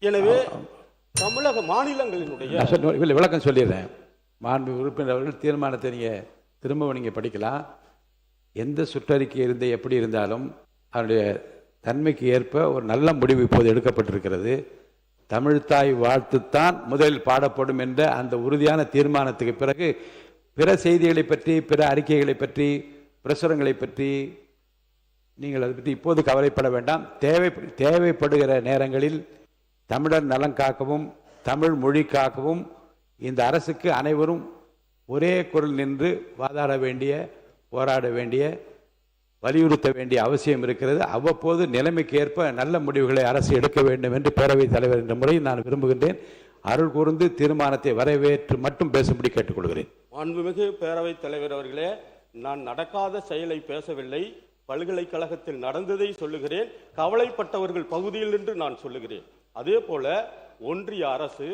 எனவே தமிழக மாநிலங்களினுடைய விளக்கம் சொல்லிடுறேன். மாண்பு உறுப்பினர் அவர்கள் தீர்மானத்தை நீங்கள் திரும்பவும் நீங்கள் படிக்கலாம். எந்த சுற்றறிக்கை இருந்து எப்படி இருந்தாலும் அதனுடைய தன்மைக்கு ஏற்ப ஒரு நல்ல முடிவு இப்போது எடுக்கப்பட்டிருக்கிறது. தமிழ்தாய் வாழ்த்துத்தான் முதலில் பாடப்படும் என்ற அந்த உறுதியான தீர்மானத்துக்கு பிறகு பிற செய்திகளை பற்றி, பிற அறிக்கைகளை பற்றி, பிரசுரங்களை பற்றி நீங்கள் அதை பற்றி இப்போது கவலைப்பட வேண்டாம். தேவைப்படுகிற நேரங்களில் தமிழர் நலன் காக்கவும் தமிழ் மொழி காக்கவும் இந்த அரசுக்கு அனைவரும் ஒரே குரல் நின்று வாதாட வேண்டிய, போராட வேண்டிய, வலியுறுத்த வேண்டிய அவசியம் இருக்கிறது. அவ்வப்போது நிலைமைக்கு ஏற்ப நல்ல முடிவுகளை அரசு எடுக்க வேண்டும் என்று பேரவைத் தலைவர் என்ற முறையில் நான் விரும்புகின்றேன். அருள் கூர்ந்து தீர்மானத்தை வரவேற்று மட்டும் பேசும்படி கேட்டுக்கொள்கிறேன். மாண்புமிகு பேரவைத் தலைவர் அவர்களே, நான் நடக்காத செயலை பேசவில்லை, பல்கலைக்கழகத்தில் நடந்ததை சொல்லுகிறேன். கவலைப்பட்டவர்கள் பகுதியில் நின்று நான் சொல்லுகிறேன். அதே போல ஒன்றிய அரசு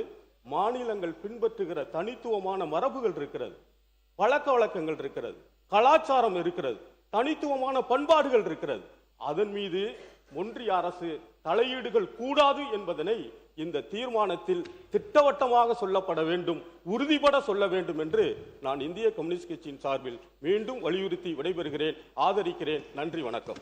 மாநிலங்கள் பின்பற்றுகிற தனித்துவமான மரபுகள் இருக்கிறது, பழக்க வழக்கங்கள் இருக்கிறது, கலாச்சாரம் இருக்கிறது, தனித்துவமான பண்பாடுகள் இருக்கிறது. அதன் மீது ஒன்றிய அரசு தலையீடுகள் கூடாது என்பதனை இந்த தீர்மானத்தில் திட்டவட்டமாக சொல்லப்பட வேண்டும், உறுதிபட சொல்ல வேண்டும் என்று நான் இந்திய கம்யூனிஸ்ட் கட்சியின் சார்பில் மீண்டும் வலியுறுத்தி விடைபெறுகிறேன். ஆதரிக்கிறேன். நன்றி, வணக்கம்.